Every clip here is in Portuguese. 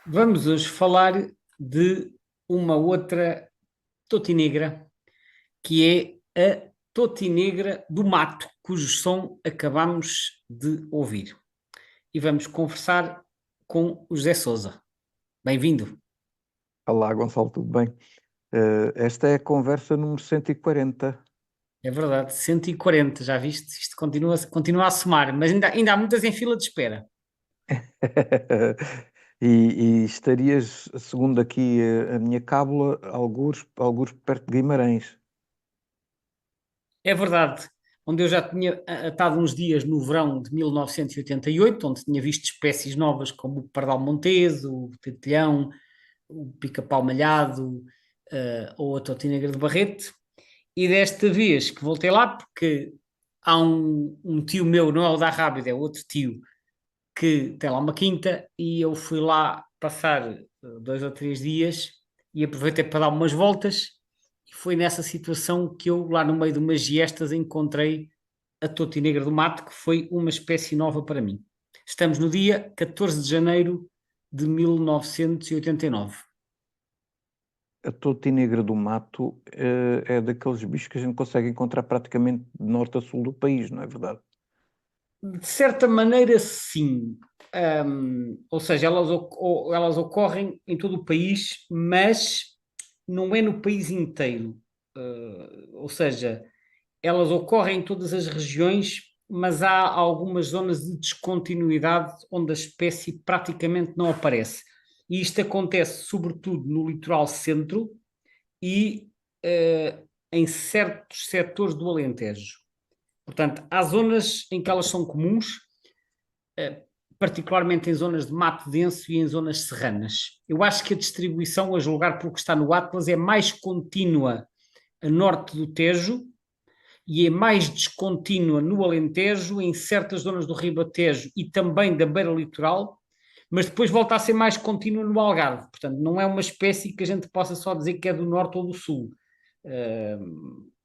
Vamos hoje falar de uma outra totinegra, que é a totinegra do mato, cujo som acabamos de ouvir. E vamos conversar com o José Sousa. Bem-vindo. Olá, Gonçalo, tudo bem? Esta é a conversa número 140. É verdade, 140, já viste? Isto continua a somar, mas ainda há muitas em fila de espera. E estarias, segundo aqui a minha cábula, algures perto de Guimarães. É verdade, onde eu já tinha estado uns dias no verão de 1988, onde tinha visto espécies novas como o pardal monteso, o tetelhão, o pica-pau malhado, ou a totinegra de Barrete. E desta vez que voltei lá, porque há um tio meu, não é o da Rábida, é outro tio, que tem lá uma quinta, e eu fui lá passar 2 ou 3 dias e aproveitei para dar umas voltas. E foi nessa situação que eu, lá no meio de umas giestas, encontrei a totinegra do mato, que foi uma espécie nova para mim. Estamos no dia 14 de janeiro de 1989. A totinegra do mato, é daqueles bichos que a gente consegue encontrar praticamente de norte a sul do país, não é verdade? De certa maneira, sim. Ou seja, elas ocorrem em todo o país, mas não é no país inteiro. Ou seja, elas ocorrem em todas as regiões, mas há algumas zonas de descontinuidade onde a espécie praticamente não aparece. E isto acontece sobretudo no litoral centro e em certos setores do Alentejo. Portanto, há zonas em que elas são comuns, particularmente em zonas de mato denso e em zonas serranas. Eu acho que a distribuição, a julgar pelo que está no Atlas, é mais contínua a norte do Tejo e é mais descontínua no Alentejo, em certas zonas do Ribatejo e também da beira litoral, mas depois volta a ser mais contínua no Algarve. Portanto, não é uma espécie que a gente possa só dizer que é do norte ou do sul. Uh,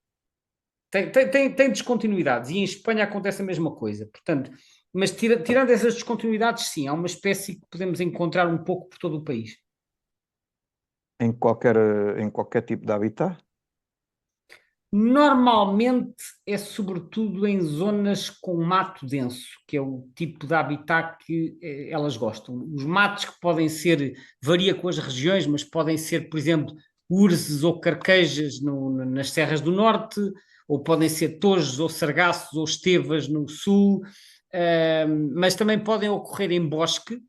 tem descontinuidades, e em Espanha acontece a mesma coisa. Portanto, mas tirando essas descontinuidades, sim, há uma espécie que podemos encontrar um pouco por todo o país. Em qualquer tipo de habitat? Normalmente é sobretudo em zonas com mato denso, que é o tipo de habitat que elas gostam. Os matos que podem ser, varia com as regiões, mas podem ser, por exemplo, urzes ou carquejas nas serras do norte, ou podem ser tojos ou sargaços ou estevas no sul, mas também podem ocorrer em bosque,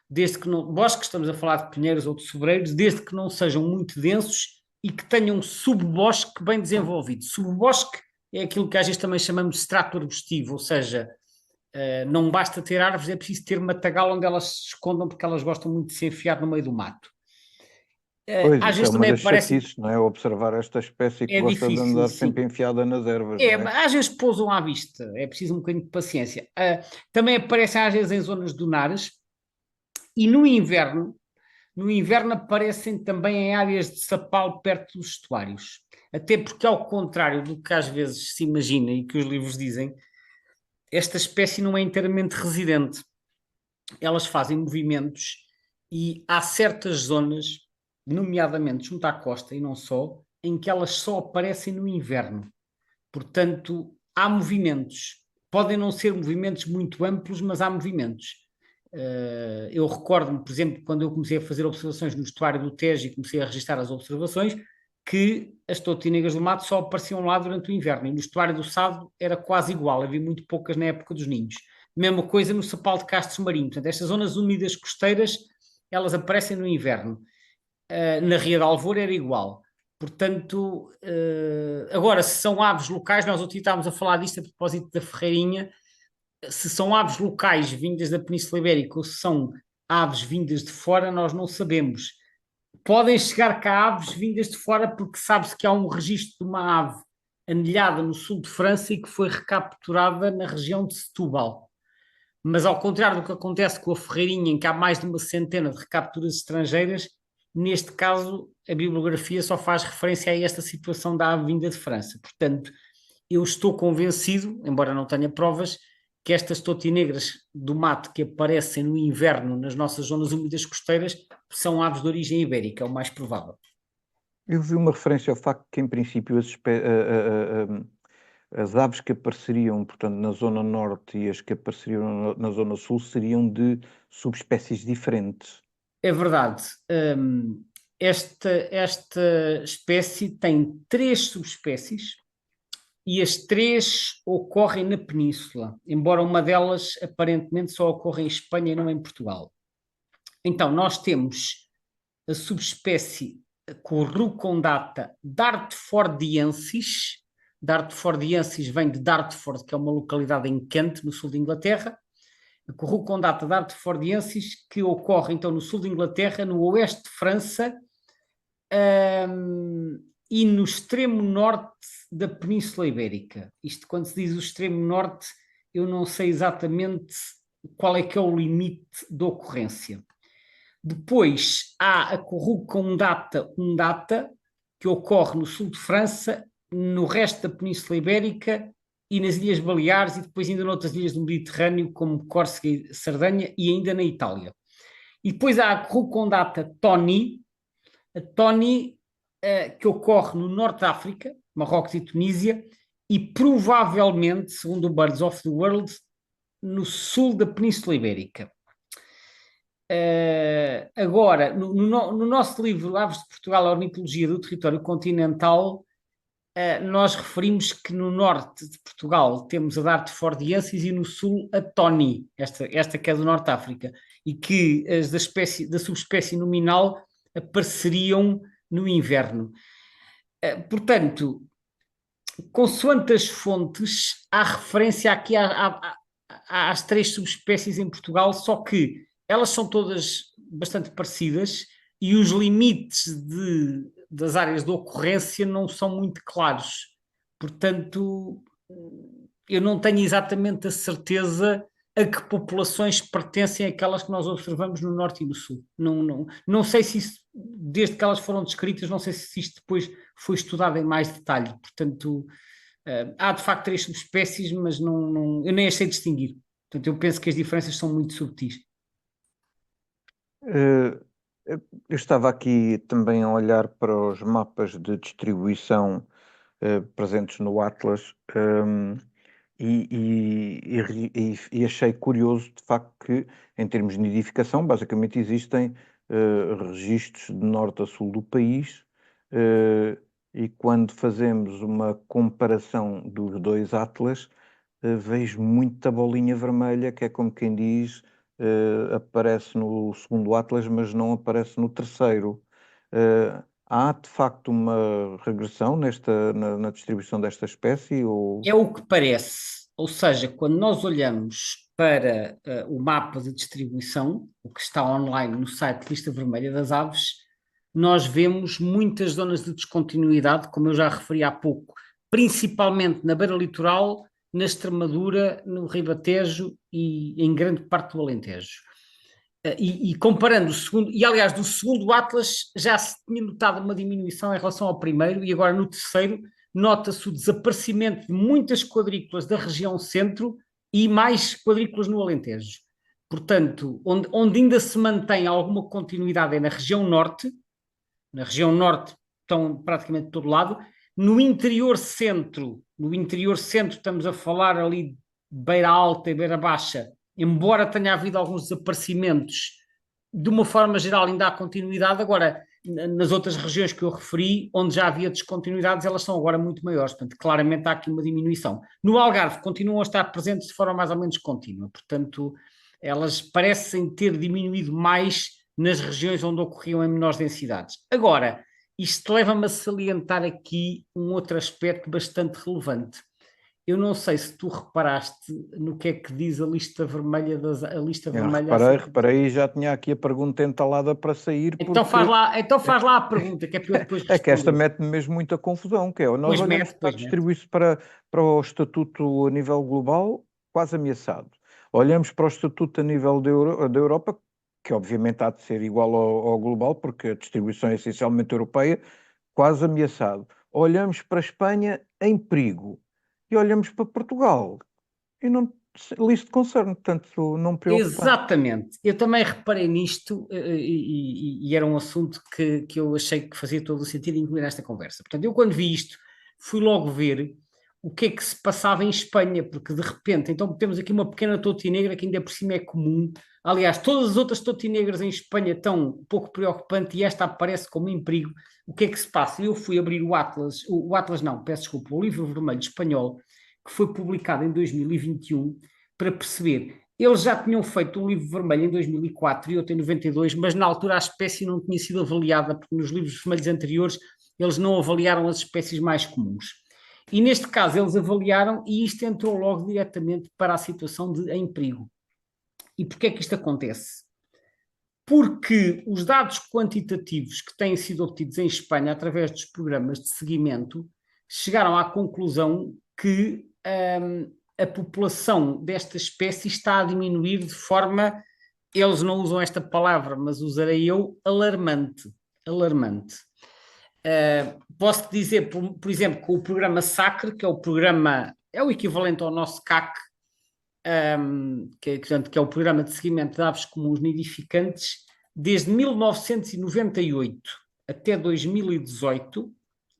desde que não, bosques, estamos a falar de pinheiros ou de sobreiros, desde que não sejam muito densos e que tenham um subbosque bem desenvolvido. Subbosque é aquilo que às vezes também chamamos de extrato arbustivo, ou seja, não basta ter árvores, é preciso ter matagal onde elas se escondam, porque elas gostam muito de se enfiar no meio do mato. Pois, Às isso é vezes uma também das aparecem, chatices, não é? Observar esta espécie que é gosta de difícil, andar sim. sempre enfiada nas ervas, não é? Às vezes pousam à vista, é preciso um bocadinho de paciência. Também aparecem às vezes em zonas dunares e no inverno aparecem também em áreas de sapal perto dos estuários. Até porque, ao contrário do que às vezes se imagina e que os livros dizem, esta espécie não é inteiramente residente. Elas fazem movimentos e há certas zonas, nomeadamente junto à costa e não só, em que elas só aparecem no inverno. Portanto, há movimentos. Podem não ser movimentos muito amplos, mas há movimentos. Eu recordo-me, por exemplo, quando eu comecei a fazer observações no estuário do Tejo e comecei a registrar as observações, que as totineiras do mato só apareciam lá durante o inverno, e no estuário do Sado era quase igual, havia muito poucas na época dos ninhos. Mesma coisa no Sapal de Castros Marinho. Portanto, estas zonas úmidas costeiras, elas aparecem no inverno. Na Ria de Alvor era igual. Portanto, agora, se são aves locais, nós outro dia estávamos a falar disto a propósito da Ferreirinha, se são aves locais vindas da Península Ibérica ou se são aves vindas de fora, nós não sabemos. Podem chegar cá aves vindas de fora porque sabe-se que há um registro de uma ave anilhada no sul de França e que foi recapturada na região de Setúbal. Mas ao contrário do que acontece com a Ferreirinha, em que há mais de uma centena de recapturas estrangeiras, neste caso a bibliografia só faz referência a esta situação da ave vinda de França. Portanto, eu estou convencido, embora não tenha provas, que estas totinegras do mato que aparecem no inverno nas nossas zonas úmidas costeiras são aves de origem ibérica, é o mais provável. Eu vi uma referência ao facto que, em princípio, as aves que apareceriam, portanto, na zona norte e as que apareceriam na zona sul seriam de subespécies diferentes. É verdade. Esta espécie tem 3 subespécies e as 3 ocorrem na península, embora uma delas aparentemente só ocorra em Espanha e não em Portugal. Então, nós temos a subespécie Corrucondata dartfordiensis. Dartfordiensis vem de Dartford, que é uma localidade em Kent, no sul de Inglaterra. A Corrucondata dartfordiensis, que ocorre então no sul de Inglaterra, no oeste de França, e no extremo norte da Península Ibérica. Isto, quando se diz o extremo norte, eu não sei exatamente qual é que é o limite de ocorrência. Depois há a Corrucondata undata, que ocorre no sul de França, no resto da Península Ibérica e nas Ilhas Baleares e depois ainda noutras ilhas do Mediterrâneo, como Córcega e Sardenha, e ainda na Itália. E depois há a Corrucondata toni, a toni que ocorre no Norte de África, Marrocos e Tunísia, e provavelmente, segundo o Birds of the World, no sul da Península Ibérica. Agora, no nosso livro Aves de Portugal, a Ornitologia do Território Continental, nós referimos que no norte de Portugal temos a Dartfordiensis e no sul a toni, esta que é do Norte de África, e que as da subespécie nominal apareceriam no inverno. Portanto, consoante as fontes, há referência aqui às 3 subespécies em Portugal, só que elas são todas bastante parecidas e os limites das áreas de ocorrência não são muito claros. Portanto, eu não tenho exatamente a certeza a que populações pertencem aquelas que nós observamos no norte e no sul. Não sei se isso, desde que elas foram descritas, não sei se isto depois foi estudado em mais detalhe. Portanto, há de facto 3 subespécies, mas eu nem as sei distinguir. Portanto, eu penso que as diferenças são muito subtis. Eu estava aqui também a olhar para os mapas de distribuição presentes no Atlas e achei curioso, de facto, que em termos de nidificação, basicamente existem registros de norte a sul do país, e quando fazemos uma comparação dos 2 Atlas, vejo muita bolinha vermelha, que é como quem diz, aparece no segundo Atlas, mas não aparece no terceiro. Há de facto uma regressão na distribuição desta espécie? É o que parece. Ou seja, quando nós olhamos para o mapa de distribuição, o que está online no site Lista Vermelha das Aves, nós vemos muitas zonas de descontinuidade, como eu já referi há pouco, principalmente na beira litoral, na Extremadura, no Ribatejo e em grande parte do Alentejo. E comparando o segundo, e aliás, do segundo Atlas já se tinha notado uma diminuição em relação ao primeiro, e agora no terceiro nota-se o desaparecimento de muitas quadrículas da região centro e mais quadrículas no Alentejo. Portanto, onde ainda se mantém alguma continuidade é na região norte estão praticamente de todo lado. No interior centro estamos a falar ali de Beira Alta e Beira Baixa, embora tenha havido alguns desaparecimentos, de uma forma geral ainda há continuidade. Agora, nas outras regiões que eu referi, onde já havia descontinuidades, elas são agora muito maiores, portanto, claramente há aqui uma diminuição. No Algarve continuam a estar presentes de forma mais ou menos contínua, portanto, elas parecem ter diminuído mais nas regiões onde ocorriam em menores densidades. Agora, isto leva-me a salientar aqui um outro aspecto bastante relevante. Eu não sei se tu reparaste no que é que diz a lista vermelha a lista vermelha. Reparei e já tinha aqui a pergunta entalada para sair. Então faz lá a pergunta, que é para eu depois responder. É que esta mete-me mesmo muita confusão, que é, nós olhamos para distribuir-se para o estatuto a nível global, quase ameaçado. Olhamos para o estatuto a nível da Europa, que obviamente há de ser igual ao global, porque a distribuição é essencialmente europeia, quase ameaçado. Olhamos para a Espanha em perigo. E olhamos para Portugal e não list de concern, portanto não me preocupa. Exatamente. Eu também reparei nisto e era um assunto que eu achei que fazia todo o sentido incluir nesta conversa. Portanto, eu quando vi isto, fui logo ver o que é que se passava em Espanha, porque de repente, então temos aqui uma pequena totinegra que ainda por cima é comum. Aliás, todas as outras totinegras em Espanha estão um pouco preocupantes e esta aparece como em perigo. O que é que se passa? Eu fui abrir o Atlas não, peço desculpa, o Livro Vermelho Espanhol, que foi publicado em 2021, para perceber. Eles já tinham feito um livro vermelho em 2004 e outro em 92, mas na altura a espécie não tinha sido avaliada, porque nos livros vermelhos anteriores eles não avaliaram as espécies mais comuns. E neste caso eles avaliaram e isto entrou logo diretamente para a situação de em perigo. E porquê é que isto acontece? Porque os dados quantitativos que têm sido obtidos em Espanha através dos programas de seguimento chegaram à conclusão que a população desta espécie está a diminuir de forma, eles não usam esta palavra, mas usarei eu, alarmante. Alarmante. Posso dizer, por exemplo, com o programa SACRE, que é o programa, é o equivalente ao nosso CAC, que é o Programa de Seguimento de Aves Comuns Nidificantes, desde 1998 até 2018,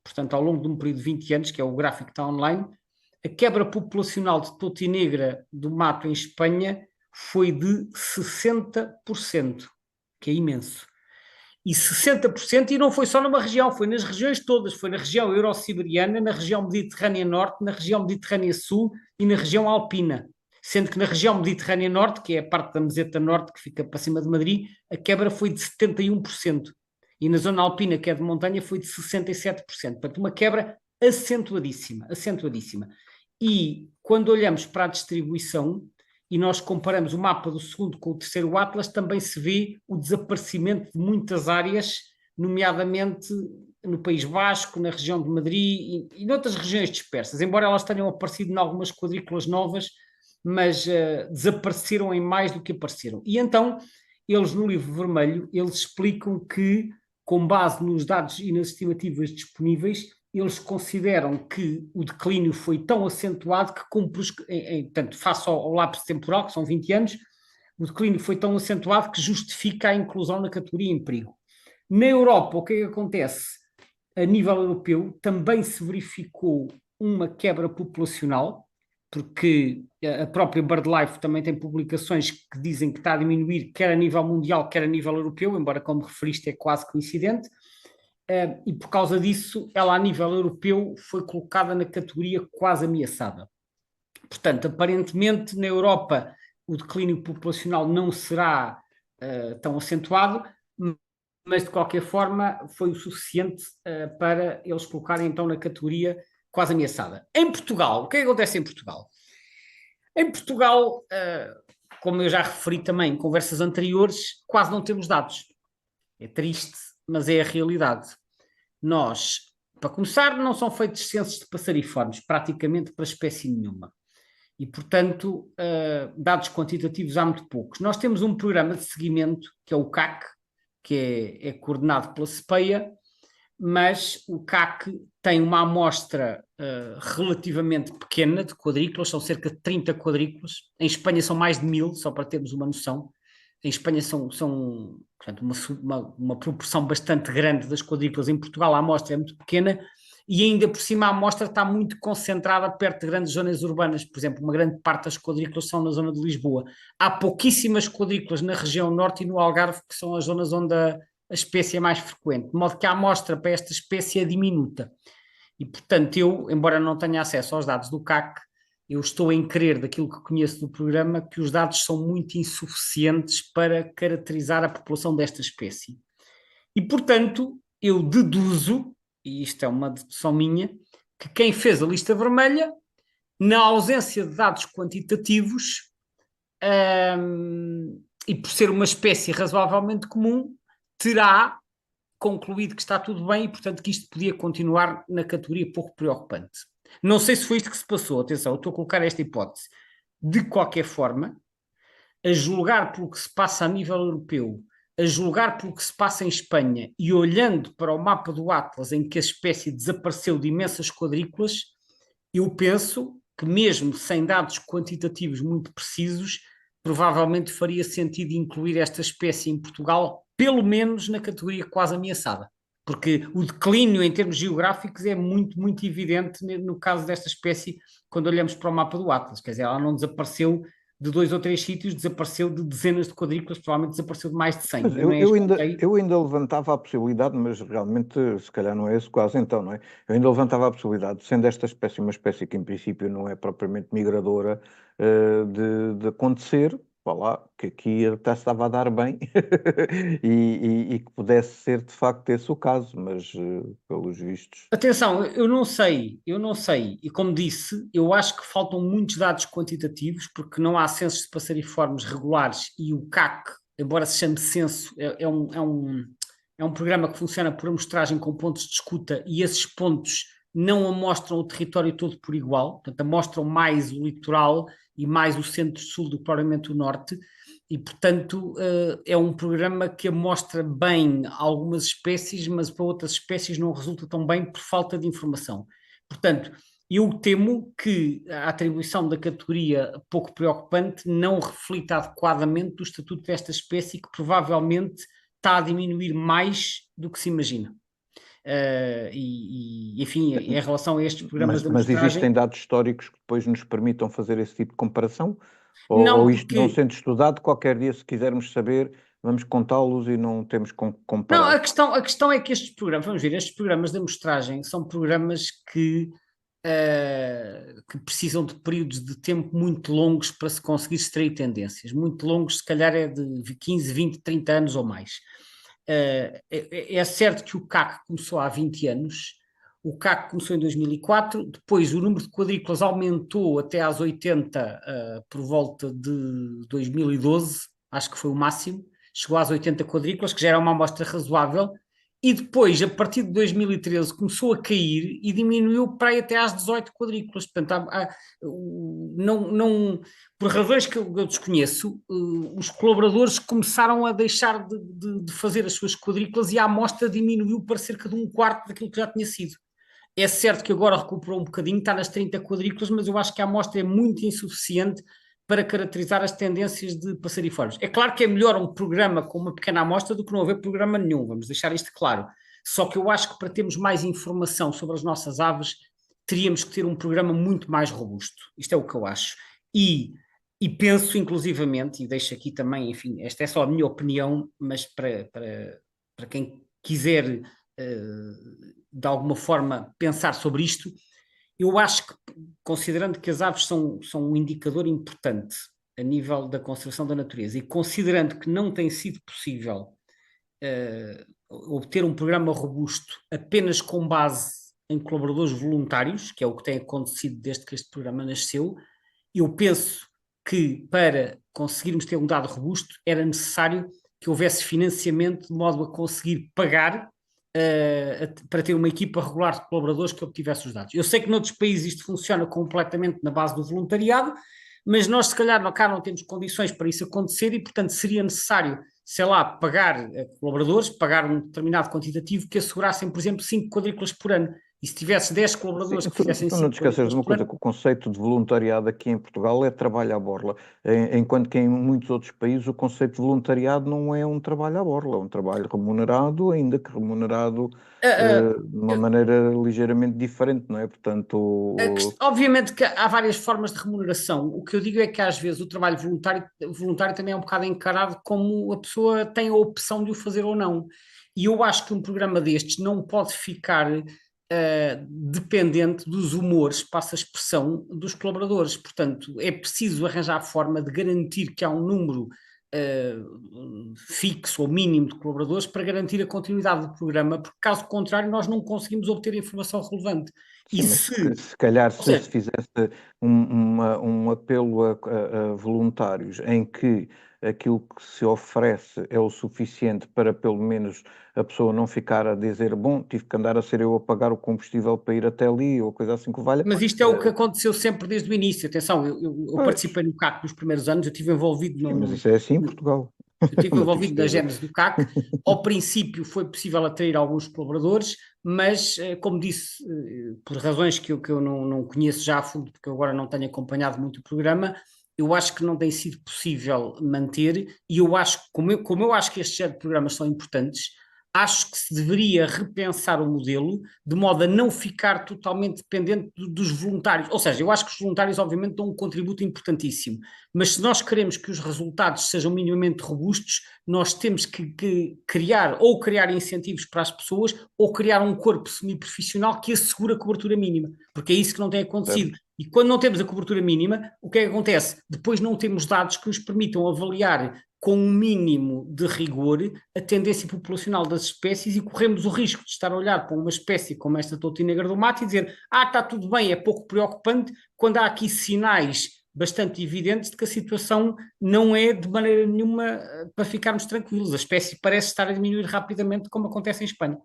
portanto ao longo de um período de 20 anos, que é o gráfico que está online, a quebra populacional de totinegra do mato em Espanha foi de 60%, que é imenso. E 60%, e não foi só numa região, foi nas regiões todas, foi na região euro-siberiana, na região mediterrânea norte, na região mediterrânea sul e na região alpina. Sendo que na região mediterrânea norte, que é a parte da meseta norte que fica para cima de Madrid, a quebra foi de 71%. E na zona alpina, que é de montanha, foi de 67%. Portanto, uma quebra acentuadíssima, acentuadíssima. E quando olhamos para a distribuição e nós comparamos o mapa do segundo com o terceiro Atlas, também se vê o desaparecimento de muitas áreas, nomeadamente no País Basco, na região de Madrid e noutras regiões dispersas, embora elas tenham aparecido em algumas quadrículas novas, mas desapareceram em mais do que apareceram. E então, eles no livro vermelho, eles explicam que, com base nos dados e nas estimativas disponíveis, eles consideram que o declínio foi tão acentuado que cumpre, portanto, face ao lapso temporal, que são 20 anos, o declínio foi tão acentuado que justifica a inclusão na categoria em perigo. Na Europa, o que é que acontece? A nível europeu, também se verificou uma quebra populacional, porque a própria BirdLife também tem publicações que dizem que está a diminuir, quer a nível mundial, quer a nível europeu, embora, como referiste, é quase coincidente. E por causa disso, ela a nível europeu foi colocada na categoria quase ameaçada. Portanto, aparentemente na Europa o declínio populacional não será tão acentuado, mas de qualquer forma foi o suficiente para eles colocarem então na categoria quase ameaçada. Em Portugal, o que é que acontece em Portugal? Em Portugal, como eu já referi também em conversas anteriores, quase não temos dados. É triste, mas é a realidade. Nós, para começar, não são feitos censos de passariformes, praticamente para espécie nenhuma. E, portanto, dados quantitativos há muito poucos. Nós temos um programa de seguimento, que é o CAC, que é coordenado pela CPEA, mas o CAC tem uma amostra relativamente pequena de quadrículas, são cerca de 30 quadrículas. Em Espanha são mais de 1000, só para termos uma noção. Em Espanha são portanto, uma proporção bastante grande das quadrículas. Em Portugal a amostra é muito pequena e ainda por cima a amostra está muito concentrada perto de grandes zonas urbanas. Por exemplo, uma grande parte das quadrículas são na zona de Lisboa. Há pouquíssimas quadrículas na região norte e no Algarve, que são as zonas onde a espécie é mais frequente, de modo que a amostra para esta espécie é diminuta. E, portanto, eu, embora não tenha acesso aos dados do CAC, eu estou em crer, daquilo que conheço do programa, que os dados são muito insuficientes para caracterizar a população desta espécie. E, portanto, eu deduzo, e isto é uma dedução minha, que quem fez a lista vermelha, na ausência de dados quantitativos, e por ser uma espécie razoavelmente comum, terá concluído que está tudo bem e, portanto, que isto podia continuar na categoria pouco preocupante. Não sei se foi isto que se passou, atenção, eu estou a colocar esta hipótese. De qualquer forma, a julgar pelo que se passa a nível europeu, a julgar pelo que se passa em Espanha e olhando para o mapa do Atlas em que a espécie desapareceu de imensas quadrículas, eu penso que mesmo sem dados quantitativos muito precisos, provavelmente faria sentido incluir esta espécie em Portugal, pelo menos na categoria quase ameaçada. Porque o declínio em termos geográficos é muito, muito evidente no caso desta espécie, quando olhamos para o mapa do Atlas. Quer dizer, ela não desapareceu de 2 ou 3 sítios, desapareceu de dezenas de quadrículas, provavelmente desapareceu de mais de 100. Mas eu ainda levantava a possibilidade, mas realmente se calhar não é esse caso então, não é? Eu ainda levantava a possibilidade, sendo esta espécie uma espécie que em princípio não é propriamente migradora, de acontecer, vá lá, que aqui até estava a dar bem e que pudesse ser de facto esse o caso, mas pelos vistos. Atenção, eu não sei, e como disse, eu acho que faltam muitos dados quantitativos, porque não há censos de passariformes regulares e o CAC, embora se chame censo, é um programa que funciona por amostragem com pontos de escuta e esses pontos não amostram o território todo por igual, portanto amostram mais o litoral e mais o centro-sul do que propriamente o norte, e, portanto, é um programa que amostra bem algumas espécies, mas para outras espécies não resulta tão bem por falta de informação. Portanto, eu temo que a atribuição da categoria pouco preocupante não reflita adequadamente o estatuto desta espécie, que provavelmente está a diminuir mais do que se imagina. Enfim, em relação a estes programas de Mas amostragem. existem dados históricos que depois nos permitam fazer esse tipo de comparação? Não, Ou isto não porque sendo estudado, qualquer dia, se quisermos saber, vamos contá-los e não temos com que Não, comparar? a questão é que estes programas, vamos ver, estes programas de amostragem são programas que precisam de períodos de tempo muito longos para se conseguir extrair tendências. Muito longos, se calhar é de 15, 20, 30 anos ou mais. É certo que o CAC começou há 20 anos, o CAC começou em 2004, depois o número de quadrículas aumentou até às 80 por volta de 2012, acho que foi o máximo, chegou às 80 quadrículas, que já era uma amostra razoável, e depois, a partir de 2013, começou a cair e diminuiu para aí até às 18 quadrículas. Portanto, por razões que eu desconheço, os colaboradores começaram a deixar de fazer as suas quadrículas e a amostra diminuiu para cerca de um quarto daquilo que já tinha sido. É certo que agora recuperou um bocadinho, está nas 30 quadrículas, mas eu acho que a amostra é muito insuficiente para caracterizar as tendências de passariformes. É claro que é melhor um programa com uma pequena amostra do que não haver programa nenhum, vamos deixar isto claro. Só que eu acho que para termos mais informação sobre as nossas aves, teríamos que ter um programa muito mais robusto. Isto é o que eu acho. E penso, inclusivamente, e deixo aqui também, enfim, esta é só a minha opinião, mas para quem quiser de alguma forma pensar sobre isto, eu acho que, considerando que as aves são um indicador importante a nível da conservação da natureza e considerando que não tem sido possível obter um programa robusto apenas com base em colaboradores voluntários, que é o que tem acontecido desde que este programa nasceu, eu penso que para conseguirmos ter um dado robusto era necessário que houvesse financiamento de modo a conseguir pagar para ter uma equipa regular de colaboradores que obtivesse os dados. Eu sei que noutros países isto funciona completamente na base do voluntariado, mas nós se calhar cá não temos condições para isso acontecer e, portanto, seria necessário, sei lá, pagar colaboradores, pagar um determinado quantitativo que assegurassem, por exemplo, 5 quadrículas por ano. E se tivesse 10 colaboradores Sim, que fizessem tu não 5 te esqueças de quadrículas uma por coisa, ano. que o conceito de voluntariado aqui em Portugal é trabalho à borla, enquanto que em muitos outros países o conceito de voluntariado não é um trabalho à borla, é um trabalho remunerado, ainda que remunerado de uma maneira ligeiramente diferente, não é? Portanto, Obviamente que há várias formas de remuneração. O que eu digo é que às vezes o trabalho voluntário também é um bocado encarado como a pessoa tem a opção de o fazer ou não. E eu acho que um programa destes não pode ficar dependente dos humores, passa a expressão, dos colaboradores. Portanto, é preciso arranjar a forma de garantir que há um número fixo ou mínimo de colaboradores para garantir a continuidade do programa, porque caso contrário nós não conseguimos obter informação relevante. sim, mas Se, se calhar ou se seja, fizesse um apelo a voluntários em que aquilo que se oferece é o suficiente para pelo menos a pessoa não ficar a dizer, bom, tive que andar a ser eu a pagar o combustível para ir até ali ou coisa assim que valha. mas isto é o que aconteceu sempre desde o início. Atenção, eu Pois, participei no CAC nos primeiros anos, eu estive envolvido sim, mas isso é assim em Portugal. eu estive Mas envolvido isto na é... gênese do CAC. Ao princípio foi possível atrair alguns colaboradores, mas, como disse, por razões que eu não conheço já a fundo, porque eu agora não tenho acompanhado muito o programa, eu acho que não tem sido possível manter, e eu acho, como eu acho que estes género de programas são importantes, acho que se deveria repensar o modelo de modo a não ficar totalmente dependente dos voluntários. Ou seja, eu acho que os voluntários, obviamente, dão um contributo importantíssimo, mas se nós queremos que os resultados sejam minimamente robustos, nós temos que criar incentivos para as pessoas ou criar um corpo semiprofissional que assegure a cobertura mínima, porque é isso que não tem acontecido. certo? E quando não temos a cobertura mínima, o que é que acontece? Depois não temos dados que nos permitam avaliar com um mínimo de rigor a tendência populacional das espécies e corremos o risco de estar a olhar para uma espécie como esta toutina do mato e dizer está tudo bem, é pouco preocupante, quando há aqui sinais bastante evidentes de que a situação não é de maneira nenhuma para ficarmos tranquilos. A espécie parece estar a diminuir rapidamente, como acontece em Espanha.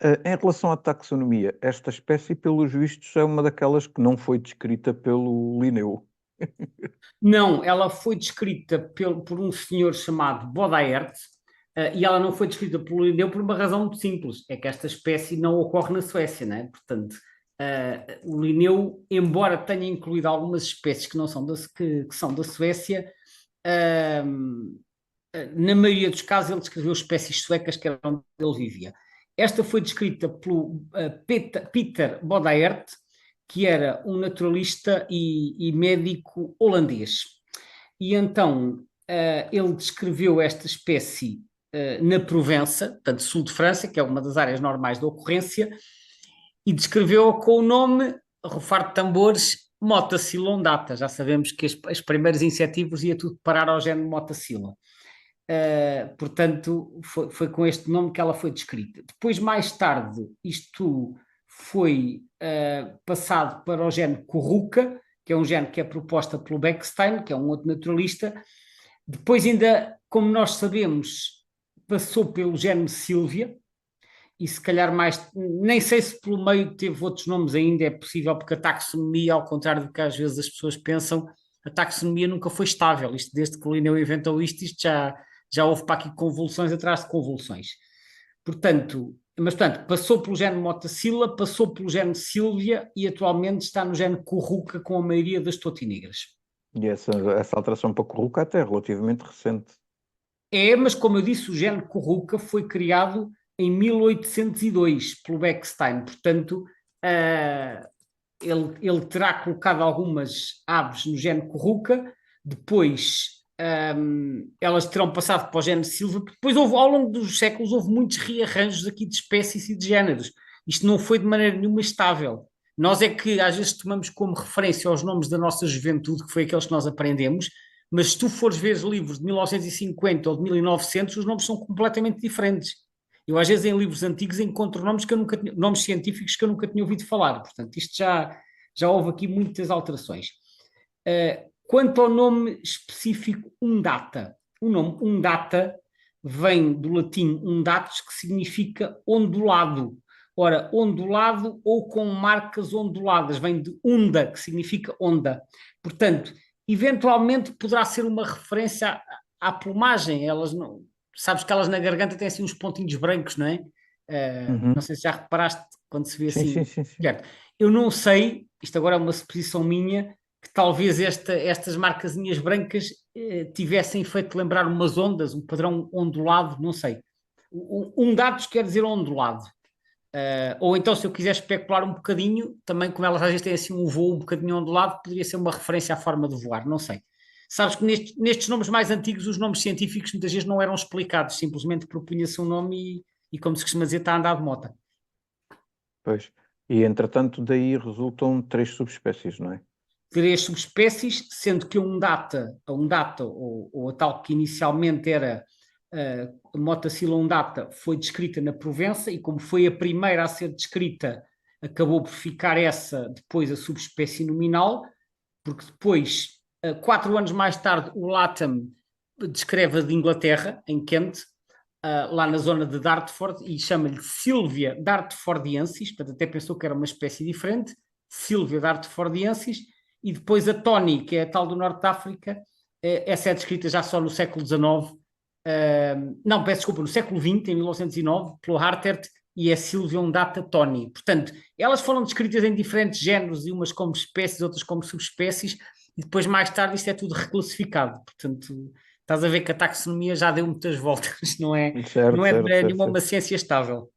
Em relação à taxonomia, esta espécie, pelos vistos, é uma daquelas que não foi descrita pelo Linneu. Não, ela foi descrita por um senhor chamado Baudelaire, e ela não foi descrita pelo Linneu por uma razão muito simples, é que esta espécie não ocorre na Suécia, né? Portanto, o Linneu, embora tenha incluído algumas espécies que não são que são da Suécia, uh, na maioria dos casos ele descreveu espécies suecas que era onde ele vivia. Esta foi descrita pelo Peter Bodaert, que era um naturalista e médico holandês. E então ele descreveu esta espécie na Provença, portanto, sul de França, que é uma das áreas normais de ocorrência, e descreveu-a com o nome, rufar de tambores, Motacilla ondata. Já sabemos que os primeiros insetívoros ia tudo parar ao género Motacilla. Portanto, foi com este nome que ela foi descrita. Depois, mais tarde, isto foi passado para o género Curruca, que é um género que é proposta pelo Beckstein, que é um outro naturalista. Depois, ainda, como nós sabemos, passou pelo género Sílvia, e se calhar mais, nem sei se pelo meio teve outros nomes ainda, é possível, porque a taxonomia, ao contrário do que às vezes as pessoas pensam, a taxonomia nunca foi estável. Isto, desde que o Linneu inventou isto já houve para aqui convulsões atrás de convulsões. Portanto, passou pelo género Motacilla, passou pelo género Sílvia e atualmente está no género Curruca com a maioria das totinegras. E essa alteração para Curruca até é relativamente recente. É, mas como eu disse, o género Curruca foi criado em 1802 pelo Beckstein, portanto, ele terá colocado algumas aves no género Curruca, depois elas terão passado para o género Silva, depois ao longo dos séculos houve muitos rearranjos aqui de espécies e de géneros. Isto não foi de maneira nenhuma estável. Nós é que às vezes tomamos como referência os nomes da nossa juventude, que foi aqueles que nós aprendemos, mas se tu fores ver livros de 1950 ou de 1900, os nomes são completamente diferentes. Eu às vezes em livros antigos encontro nomes científicos que eu nunca tinha ouvido falar. Portanto, isto já houve aqui muitas alterações. Quanto ao nome específico undata, o nome undata vem do latim undatus, que significa ondulado. Ora, ondulado ou com marcas onduladas, vem de unda, que significa onda. Portanto, eventualmente poderá ser uma referência à plumagem. Elas não, sabes que elas na garganta têm assim uns pontinhos brancos, não é? Não sei se já reparaste quando se vê Sim, assim. sim, sim, sim. Eu não sei, isto agora é uma suposição minha, que talvez estas marcazinhas brancas tivessem feito lembrar umas ondas, um padrão ondulado, não sei. Dados quer dizer ondulado. Ou então, se eu quiser especular um bocadinho, também como elas às vezes têm assim um voo um bocadinho ondulado, poderia ser uma referência à forma de voar, não sei. Sabes que nestes nomes mais antigos, os nomes científicos muitas vezes não eram explicados, simplesmente propunha-se um nome e, como se costuma dizer, está a andar de moto. Pois. E entretanto, daí resultam 3 subespécies, não é? 3 subespécies, sendo que a undata ou a tal que inicialmente era Motacilla undata, foi descrita na Provença e como foi a primeira a ser descrita, acabou por ficar essa depois a subespécie nominal, porque depois, 4 anos mais tarde, o Latham descreve a de Inglaterra, em Kent, lá na zona de Dartford, e chama-lhe Sylvia dartfordiensis, portanto até pensou que era uma espécie diferente, Sylvia dartfordiensis, e depois a Tony, que é a tal do Norte de África, essa é descrita já só no século XIX, não, peço desculpa, no século XX, em 1909, pelo Hartert, e é Silvia undata toni. Portanto, elas foram descritas em diferentes géneros, e umas como espécies, outras como subespécies, e depois mais tarde isto é tudo reclassificado. Portanto, estás a ver que a taxonomia já deu muitas voltas, Certo, não é de certo, maneira certo, nenhuma uma certo. ciência estável.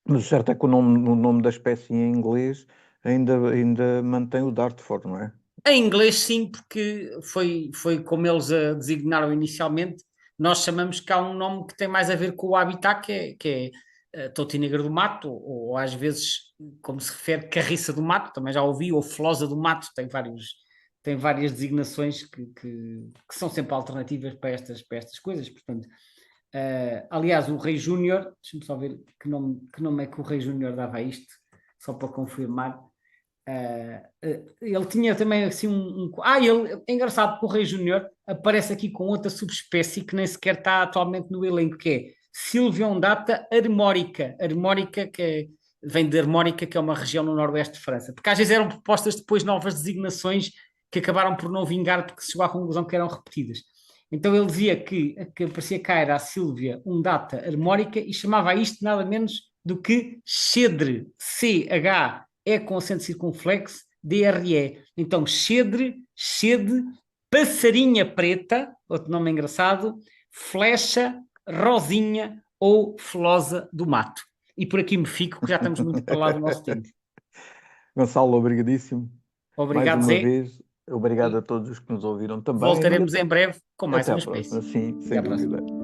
Mas o certo é que o nome da espécie em inglês ainda mantém o Dartford, não é? Em inglês, sim, porque foi como eles a designaram inicialmente. Nós chamamos que há um nome que tem mais a ver com o habitat, que é touta-negra do mato, ou às vezes, como se refere, carriça do mato, também já ouvi, ou flosa do mato, tem várias designações que são sempre alternativas para estas coisas. Portanto, aliás, o Rei Júnior, deixa-me só ver que nome é que o Rei Júnior dava a isto, só para confirmar. Ele tinha também assim é engraçado porque o Rei Júnior aparece aqui com outra subespécie que nem sequer está atualmente no elenco, que é Silvia undata armórica. Armórica, vem de Armórica, que é uma região no noroeste de França. Porque às vezes eram propostas depois novas designações que acabaram por não vingar porque se chegou à conclusão que eram repetidas. Então ele dizia que aparecia cá era a Silvia undata armórica e chamava a isto nada menos do que Cedre, C-H-E com acento circunflexo, DRE. Então, Cede, passarinha preta, outro nome engraçado, flecha, rosinha ou flosa do mato. E por aqui me fico, que já estamos muito para lá do nosso tempo. Gonçalo, obrigadíssimo. Mais Obrigado, uma Zé, vez, obrigado e a todos os que nos ouviram também e voltaremos em breve com mais até uma à espécie. próxima. Sim, Até sem à próxima. dúvida.